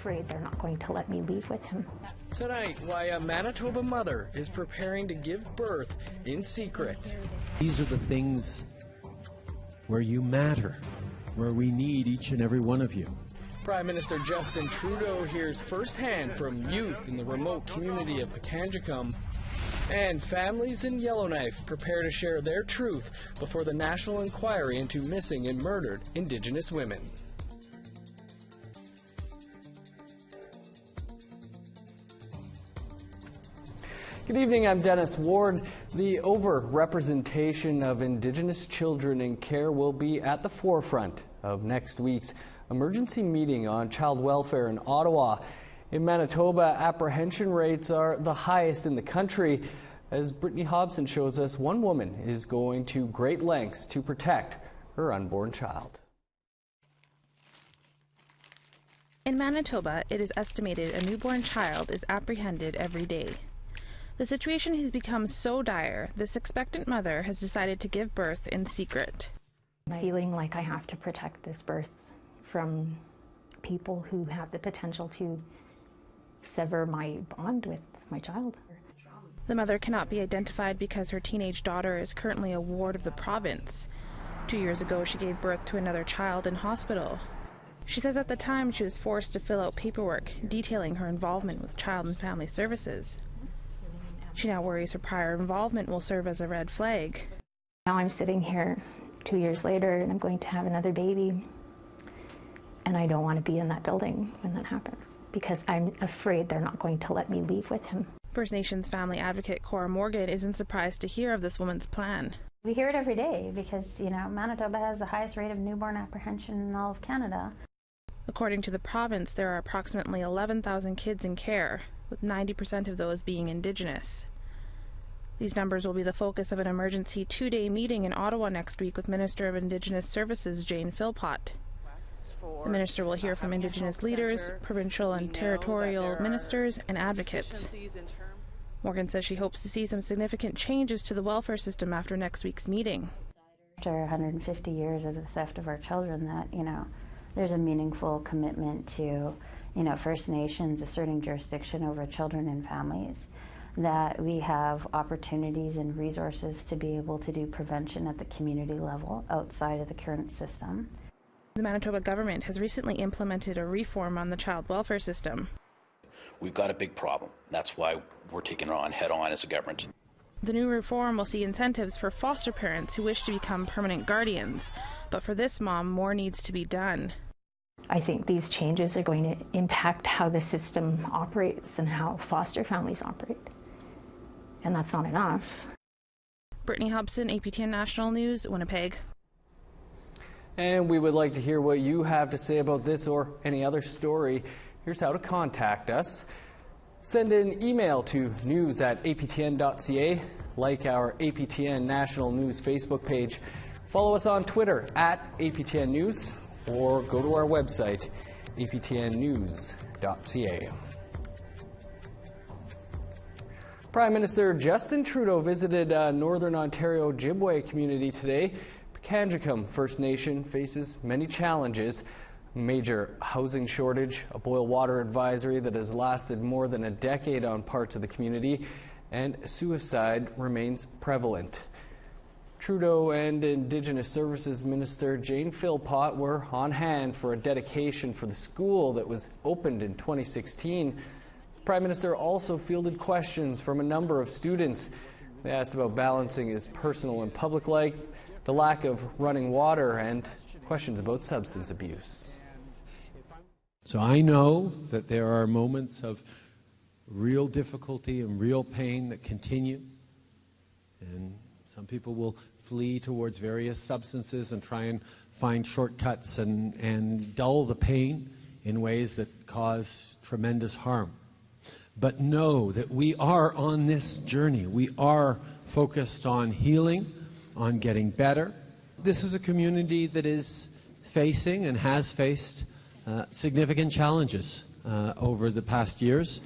afraid they're not going to let me leave with him. Tonight, why a Manitoba mother is preparing to give birth in secret. These are the things where you matter, where we need each and every one of you. Prime Minister Justin Trudeau hears firsthand from youth in the remote community of Pikangikum. And families in Yellowknife prepare to share their truth before the national inquiry into missing and murdered Indigenous women. Good evening, I'm Dennis Ward. The over-representation of Indigenous children in care will be at the forefront of next week's emergency meeting on child welfare in Ottawa. In Manitoba, apprehension rates are the highest in the country. As Brittany Hobson shows us, one woman is going to great lengths to protect her unborn child. In Manitoba, it is estimated a newborn child is apprehended every day. The situation has become so dire, this expectant mother has decided to give birth in secret. I'm feeling like I have to protect this birth from people who have the potential to sever my bond with my child. The mother cannot be identified because her teenage daughter is currently a ward of the province. 2 years ago, she gave birth to another child in hospital. She says at the time she was forced to fill out paperwork detailing her involvement with Child and Family Services. She now worries her prior involvement will serve as a red flag. Now I'm sitting here 2 years later and I'm going to have another baby. And I don't want to be in that building when that happens because I'm afraid they're not going to let me leave with him. First Nations family advocate Cora Morgan isn't surprised to hear of this woman's plan. We hear it every day because, Manitoba has the highest rate of newborn apprehension in all of Canada. According to the province, there are approximately 11,000 kids in care, with 90% of those being Indigenous. These numbers will be the focus of an emergency 2-day meeting in Ottawa next week with Minister of Indigenous Services Jane Philpott. The minister will hear from Indigenous leaders, provincial and territorial ministers, and advocates. Morgan says she hopes to see some significant changes to the welfare system after next week's meeting. After 150 years of the theft of our children, that, there's a meaningful commitment to, First Nations asserting jurisdiction over children and families, that we have opportunities and resources to be able to do prevention at the community level outside of the current system. The Manitoba government has recently implemented a reform on the child welfare system. We've got a big problem. That's why we're taking it on head-on as a government. The new reform will see incentives for foster parents who wish to become permanent guardians. But for this mom, more needs to be done. I think these changes are going to impact how the system operates and how foster families operate. And that's not enough. Brittany Hobson, APTN National News, Winnipeg. And we would like to hear what you have to say about this or any other story. Here's how to contact us. Send an email to news@aptn.ca, like our APTN National News Facebook page. Follow us on Twitter @APTN News, or go to our website, aptnnews.ca. Prime Minister Justin Trudeau visited a Northern Ontario Ojibwe community today. Pikangikum First Nation faces many challenges. Major housing shortage, a boil water advisory that has lasted more than a decade on parts of the community, and suicide remains prevalent. Trudeau and Indigenous Services Minister Jane Philpott were on hand for a dedication for the school that was opened in 2016. The Prime Minister also fielded questions from a number of students. They asked about balancing his personal and public life, the lack of running water, and questions about substance abuse. So I know that there are moments of real difficulty and real pain that continue, and some people will flee towards various substances and try and find shortcuts and dull the pain in ways that cause tremendous harm. But know that we are on this journey. We are focused on healing, on getting better. This is a community that is facing and has faced significant challenges over the past years,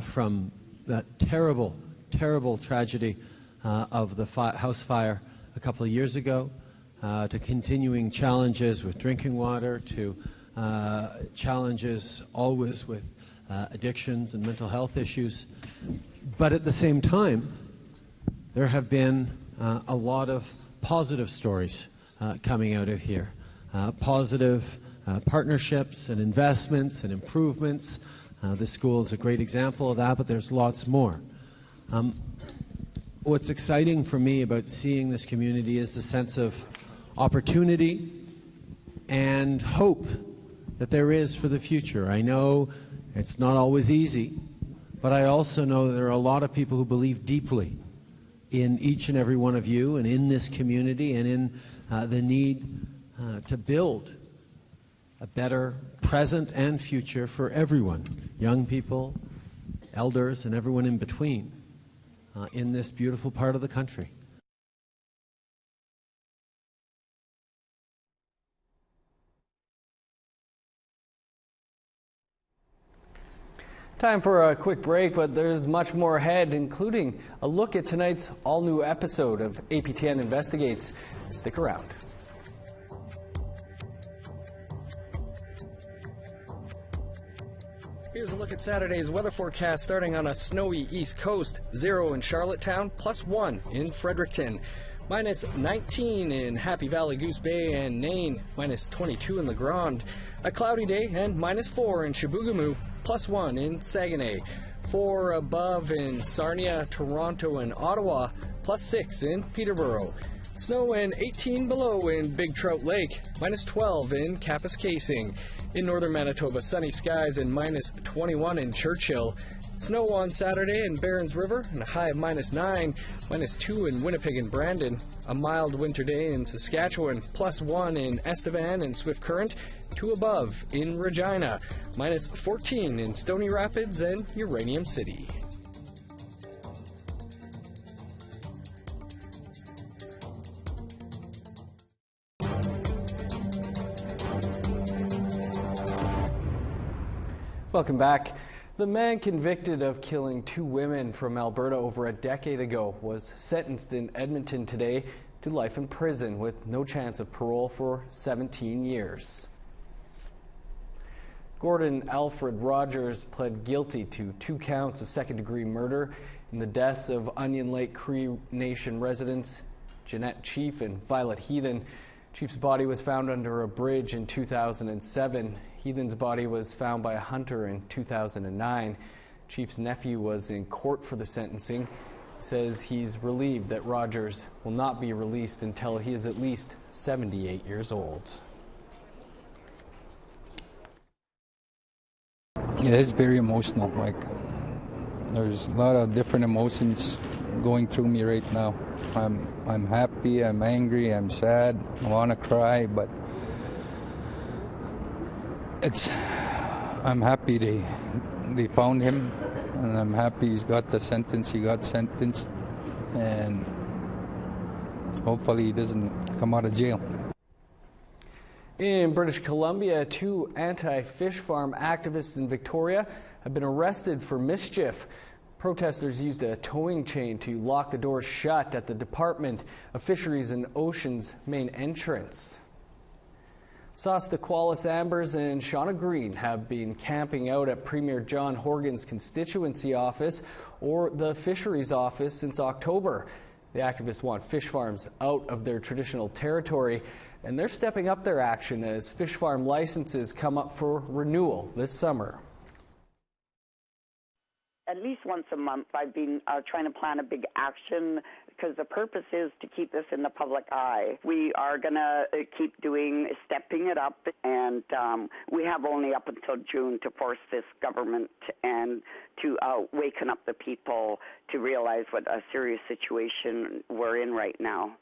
from that terrible, terrible tragedy of the house fire a couple of years ago, to continuing challenges with drinking water, to challenges always with addictions and mental health issues. But at the same time, there have been a lot of positive stories coming out of here. Positive partnerships and investments and improvements. The school is a great example of that, but there's lots more. What's exciting for me about seeing this community is the sense of opportunity and hope that there is for the future. I know it's not always easy, but I also know that there are a lot of people who believe deeply in each and every one of you and in this community and in the need to build a better present and future for everyone, young people, elders, and everyone in between in this beautiful part of the country. Time for a quick break, but there's much more ahead, including a look at tonight's all-new episode of APTN Investigates. Stick around. Here's a look at Saturday's weather forecast, starting on a snowy east coast. 0 in Charlottetown, +1 in Fredericton. -19 in Happy Valley, Goose Bay, and Nain. -22 in La Grande. A cloudy day, and -4 in Chibougamau. +1 in Saguenay. 4 above in Sarnia, Toronto, and Ottawa. +6 in Peterborough. Snow and 18 below in Big Trout Lake. -12 in Kapuskasing. In northern Manitoba, sunny skies and -21 in Churchill. Snow on Saturday in Barons River and a high of -9, -2 in Winnipeg and Brandon. A mild winter day in Saskatchewan, +1 in Estevan and Swift Current, 2 above in Regina, -14 in Stony Rapids and Uranium City. Welcome back. The man convicted of killing 2 women from Alberta over a decade ago was sentenced in Edmonton today to life in prison with no chance of parole for 17 years. Gordon Alfred Rogers pled guilty to 2 counts of second-degree murder in the deaths of Onion Lake Cree Nation residents Jeanette Chief and Violet Heathen. Chief's body was found under a bridge in 2007. Heathen's body was found by a hunter in 2009. Chief's nephew was in court for the sentencing. He says he's relieved that Rogers will not be released until he is at least 78 years old. Yeah, it's very emotional. Like, there's a lot of different emotions going through me right now. I'm happy, I'm angry, I'm sad, I want to cry, but I'm happy they found him, and I'm happy he's got the sentence. He got sentenced, and hopefully he doesn't come out of jail. In British Columbia, 2 anti-fish farm activists in Victoria have been arrested for mischief. Protesters used a towing chain to lock the doors shut at the Department of Fisheries and Oceans main entrance. Sastaqualis Ambers and Shauna Green have been camping out at Premier John Horgan's constituency office or the Fisheries office since October. The activists want fish farms out of their traditional territory, and they're stepping up their action as fish farm licenses come up for renewal this summer. At least once a month, I've been trying to plan a big action because the purpose is to keep this in the public eye. We are going to keep stepping it up, and we have only up until June to force this government and to waken up the people to realize what a serious situation we're in right now.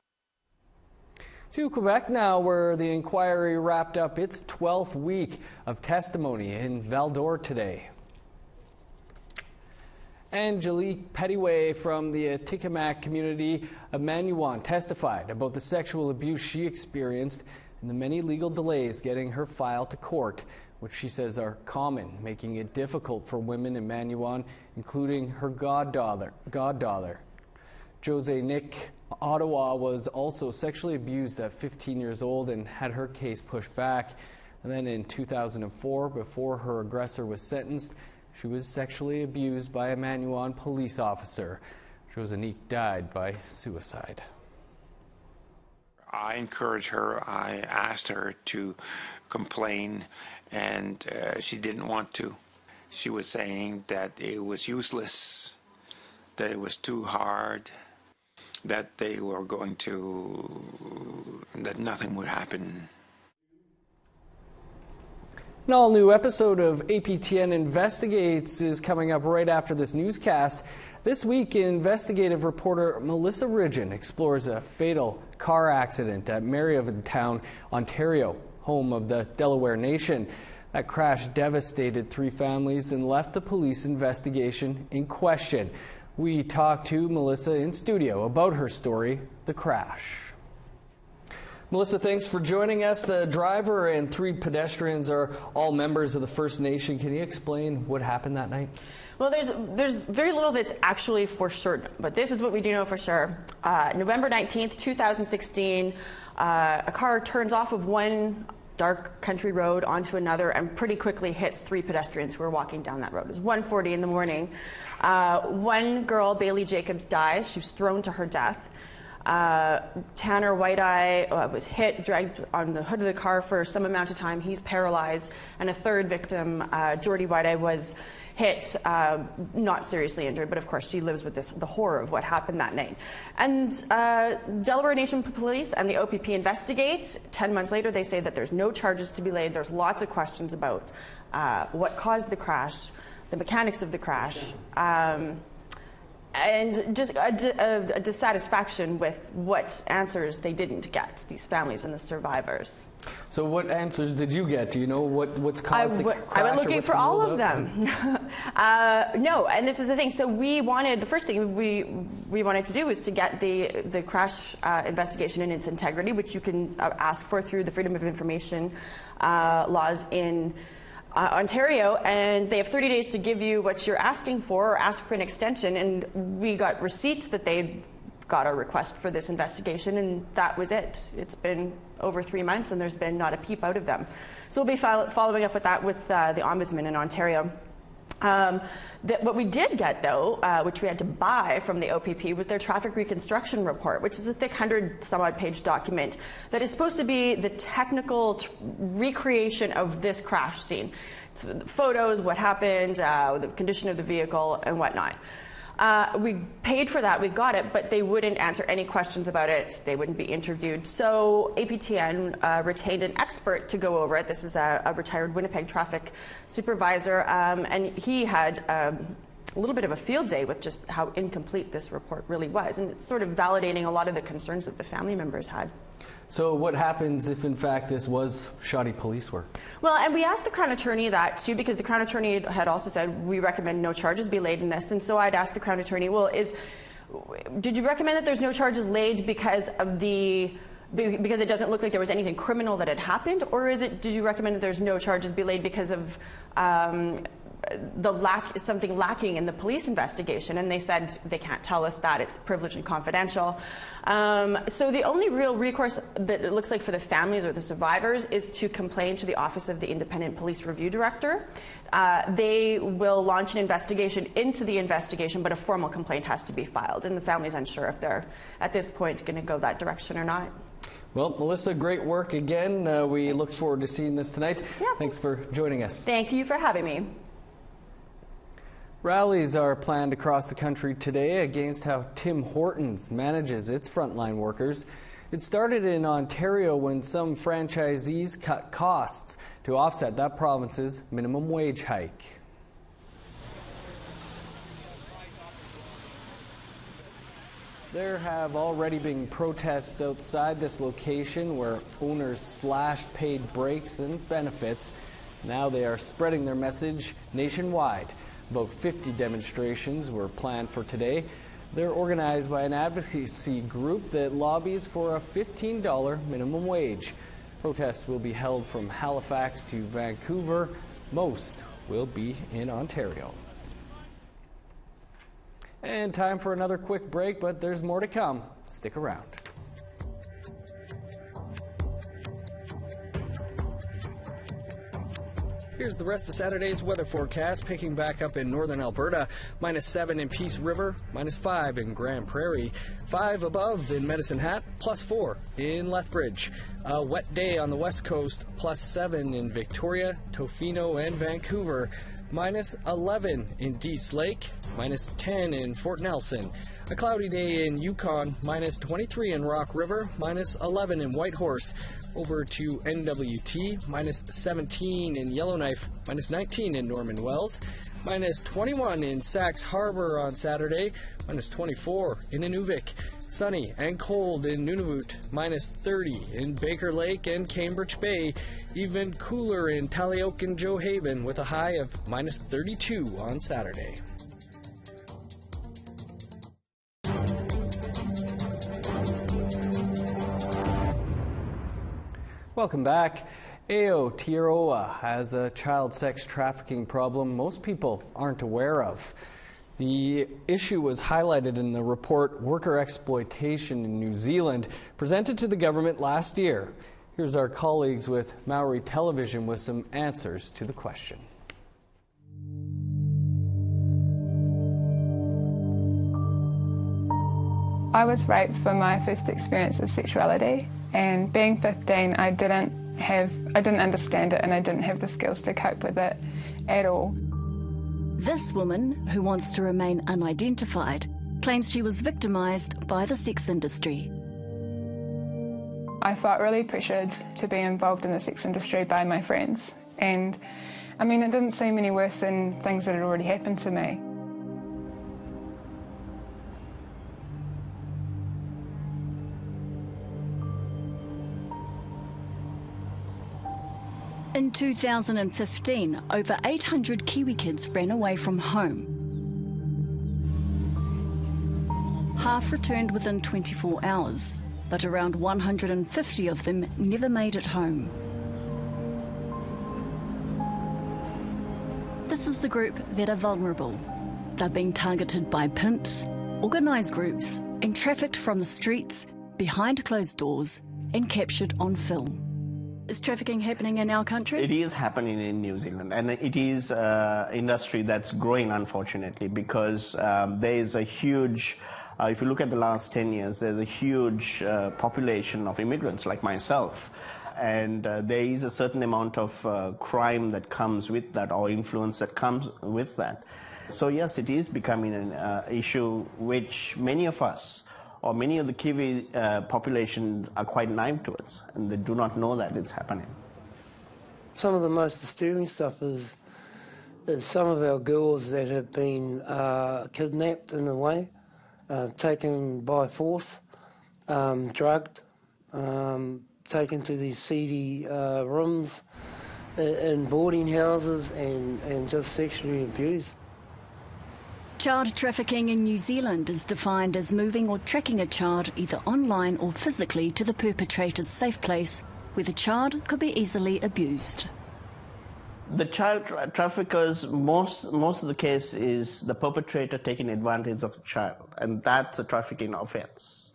To Quebec now, where the inquiry wrapped up its 12th week of testimony in Val-d'Or today. Angelique Pettiway from the Atikamekw community of Manitoba testified about the sexual abuse she experienced and the many legal delays getting her file to court, which she says are common, making it difficult for women in Manitoba, including her goddaughter. Jose Nick Ottawa was also sexually abused at 15 years old and had her case pushed back. And then in 2004, before her aggressor was sentenced, she was sexually abused by a Manitoba police officer. Josanique died by suicide. I encouraged her. I asked her to complain, and she didn't want to. She was saying that it was useless, that it was too hard, that they were going to, that nothing would happen. An all-new episode of APTN Investigates is coming up right after this newscast. This week, investigative reporter Melissa Ridgen explores a fatal car accident at Mariotown, Ontario, home of the Delaware Nation. That crash devastated 3 families and left the police investigation in question. We talked to Melissa in studio about her story, the crash. Melissa, thanks for joining us. The driver and 3 pedestrians are all members of the First Nation. Can you explain what happened that night? Well, there's very little that's actually for certain, but this is what we do know for sure. November 19th, 2016, a car turns off of one dark country road onto another and pretty quickly hits 3 pedestrians who were walking down that road. It was 1:40 in the morning. One girl, Bailey Jacobs, dies. She was thrown to her death. Tanner Whiteeye was hit, dragged on the hood of the car for some amount of time. He's paralyzed. And a third victim, Jordy Whiteeye, was hit, not seriously injured, but of course she lives with the horror of what happened that night. And Delaware Nation Police and the OPP investigate. 10 months later, they say that there's no charges to be laid. There's lots of questions about what caused the crash, the mechanics of the crash, and just a dissatisfaction with what answers they didn't get, these families and the survivors. So what answers did you get? Do you know what's caused the crash? I went looking for all of them. No, and this is the thing. So the first thing we wanted to do was to get the crash investigation in its integrity, which you can ask for through the Freedom of Information laws in Ontario, and they have 30 days to give you what you're asking for or ask for an extension, and we got receipts that they got a request for this investigation, and that was it. It's been over 3 months and there's been not a peep out of them. So we'll be following up with that with the Ombudsman in Ontario. What we did get, though, which we had to buy from the OPP, was their traffic reconstruction report, which is a thick 100-some-odd page document that is supposed to be the technical recreation of this crash scene. It's photos, what happened, the condition of the vehicle, and whatnot. We paid for that, we got it, but they wouldn't answer any questions about it. They wouldn't be interviewed. So APTN retained an expert to go over it. This is a retired Winnipeg traffic supervisor, and he had a little bit of a field day with just how incomplete this report really was, and it's sort of validating a lot of the concerns that the family members had. So what happens if, in fact, this was shoddy police work? Well, and we asked the Crown Attorney that, too, because the Crown Attorney had also said, we recommend no charges be laid in this. And so I'd asked the Crown Attorney, well, did you recommend that there's no charges laid because it doesn't look like there was anything criminal that had happened? Or did you recommend that there's no charges be laid because of something lacking in the police investigation? And they said they can't tell us that, it's privileged and confidential. So the only real recourse that it looks like for the families or the survivors is to complain to the Office of the Independent Police Review Director. They will launch an investigation into the investigation, but a formal complaint has to be filed, and the family's unsure if they're at this point going to go that direction or not. Well, Melissa, great work again. We look forward to seeing this tonight. Yeah, thanks for joining us. Thank you for having me. Rallies are planned across the country today against how Tim Hortons manages its frontline workers. It started in Ontario when some franchisees cut costs to offset that province's minimum wage hike. There have already been protests outside this location where owners slashed paid breaks and benefits. Now they are spreading their message nationwide. About 50 demonstrations were planned for today. They're organized by an advocacy group that lobbies for a $15 minimum wage. Protests will be held from Halifax to Vancouver. Most will be in Ontario. And time for another quick break, but there's more to come. Stick around. Here's the rest of Saturday's weather forecast, picking back up in northern Alberta. -7 in Peace River, -5 in Grand Prairie, 5 above in Medicine Hat, +4 in Lethbridge. A wet day on the west coast, +7 in Victoria, Tofino, and Vancouver. -11 in Dease Lake, -10 in Fort Nelson. A cloudy day in Yukon, -23 in Rock River, -11 in Whitehorse. Over to NWT, -17 in Yellowknife, -19 in Norman Wells, -21 in Sax Harbor on Saturday, -24 in Inuvik. Sunny and cold in Nunavut, -30 in Baker Lake and Cambridge Bay. Even cooler in Tallyoak and Joe Haven with a high of -32 on Saturday. Welcome back. Aotearoa has a child sex trafficking problem most people aren't aware of. The issue was highlighted in the report Worker Exploitation in New Zealand, presented to the government last year. Here's our colleagues with Maori Television with some answers to the question. I was raped for my first experience of sexuality, and being 15, I didn't understand it, and I didn't have the skills to cope with it at all. This woman, who wants to remain unidentified, claims she was victimised by the sex industry. I felt really pressured to be involved in the sex industry by my friends, and I mean, it didn't seem any worse than things that had already happened to me. In 2015, over 800 Kiwi kids ran away from home. Half returned within 24 hours, but around 150 of them never made it home. This is the group that are vulnerable. They're being targeted by pimps, organised groups, and trafficked from the streets, behind closed doors, and captured on film. Is trafficking happening in our country? It is happening in New Zealand, and it is an industry that's growing, unfortunately, because there is a huge, if you look at the last 10 years, there's a huge population of immigrants like myself, and there is a certain amount of crime that comes with that, or influence that comes with that. So yes, it is becoming an issue which many of us, or many of the Kiwi population, are quite naive to it, and they do not know that it's happening. Some of the most disturbing stuff is some of our girls that have been kidnapped in a way, taken by force, drugged, taken to these seedy rooms in boarding houses and just sexually abused. Child trafficking in New Zealand is defined as moving or tracking a child either online or physically to the perpetrator's safe place, where the child could be easily abused. The child traffickers, most of the case is the perpetrator taking advantage of the child, and that's a trafficking offence.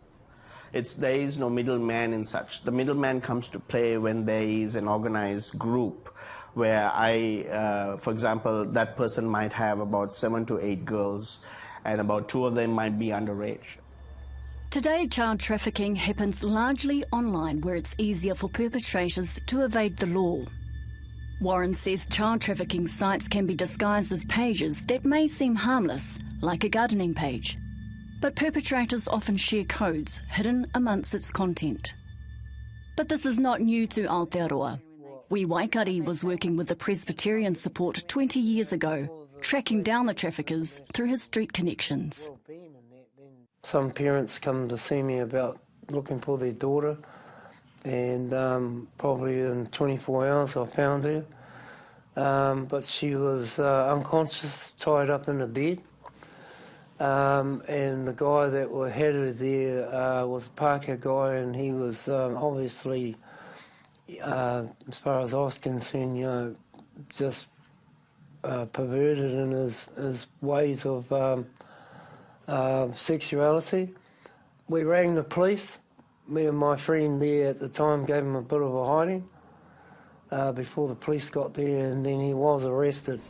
There is no middleman in such. The middleman comes to play when there is an organised group where for example, that person might have about 7 to 8 girls, and about 2 of them might be underage. Today, child trafficking happens largely online, where it's easier for perpetrators to evade the law. Warren says child trafficking sites can be disguised as pages that may seem harmless, like a gardening page. But perpetrators often share codes hidden amongst its content. But this is not new to Aotearoa. Wee Waikari was working with the Presbyterian support 20 years ago, tracking down the traffickers through his street connections. Some parents come to see me about looking for their daughter, and probably in 24 hours I found her. But she was unconscious, tied up in a bed. And the guy that had her there was a Pākehā guy, and he was obviously, as far as I was concerned, just perverted in his ways of sexuality. We rang the police. Me and my friend there at the time gave him a bit of a hiding. before the police got there, and then he was arrested.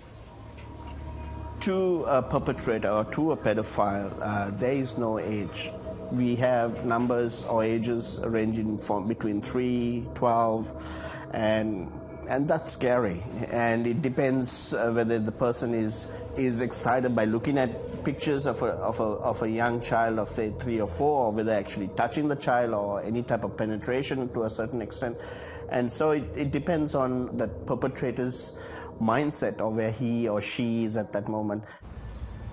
To a perpetrator or to a pedophile, there is no age. We have numbers or ages ranging from between 3, 12, and that's scary. And it depends whether the person is excited by looking at pictures of a young child of, say, 3 or 4, or whether actually touching the child or any type of penetration to a certain extent. And so it depends on the perpetrator's mindset or where he or she is at that moment.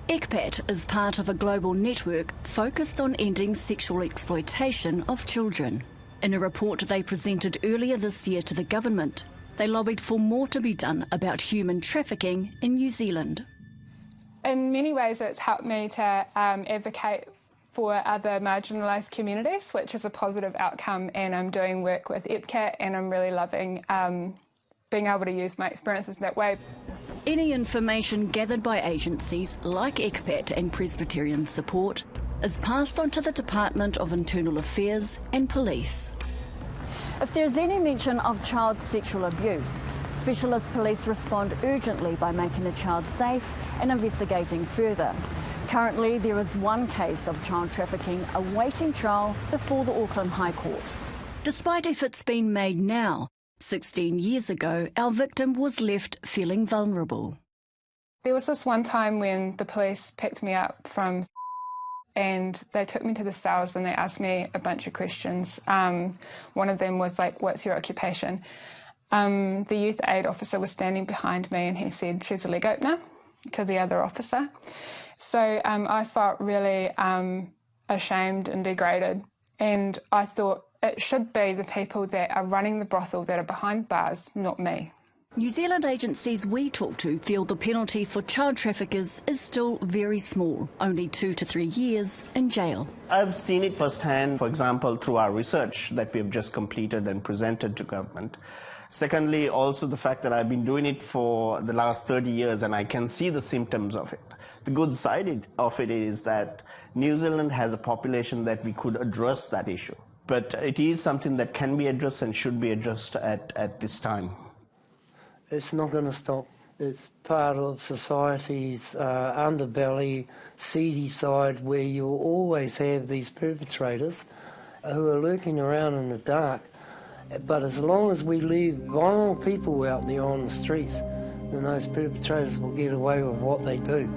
ECPAT is part of a global network focused on ending sexual exploitation of children. In a report they presented earlier this year to the government, they lobbied for more to be done about human trafficking in New Zealand. In many ways it's helped me to advocate for other marginalised communities, which is a positive outcome, and I'm doing work with EPCAT and I'm really loving being able to use my experiences that way. Any information gathered by agencies like ECPAT and Presbyterian Support is passed on to the Department of Internal Affairs and Police. If there is any mention of child sexual abuse, specialist police respond urgently by making the child safe and investigating further. Currently, there is one case of child trafficking awaiting trial before the Auckland High Court. Despite efforts being made now, 16 years ago, our victim was left feeling vulnerable. There was this one time when the police picked me up from and they took me to the cells and they asked me a bunch of questions. One of them was like, what's your occupation? The youth aid officer was standing behind me and he said, she's a leg opener, to the other officer. So I felt really ashamed and degraded, and I thought it should be the people that are running the brothel that are behind bars, not me. New Zealand agencies we talk to feel the penalty for child traffickers is still very small, only 2 to 3 years in jail. I've seen it firsthand, for example, through our research that we've just completed and presented to government. Secondly, also the fact that I've been doing it for the last 30 years and I can see the symptoms of it. The good side of it is that New Zealand has a population that we could address that issue. But it is something that can be addressed and should be addressed at this time. It's not going to stop. It's part of society's underbelly, seedy side, where you'll always have these perpetrators who are lurking around in the dark. But as long as we leave vulnerable people out there on the streets, then those perpetrators will get away with what they do.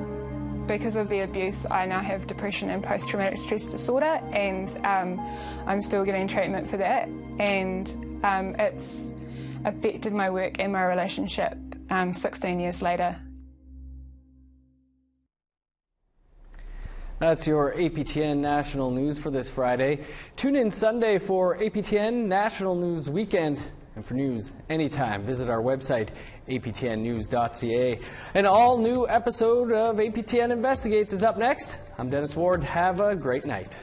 Because of the abuse, I now have depression and post-traumatic stress disorder, and I'm still getting treatment for that, and it's affected my work and my relationship 16 years later. That's your APTN National News for this Friday. Tune in Sunday for APTN National News Weekend. And for news anytime, visit our website, aptnnews.ca. An all-new episode of APTN Investigates is up next. I'm Dennis Ward. Have a great night.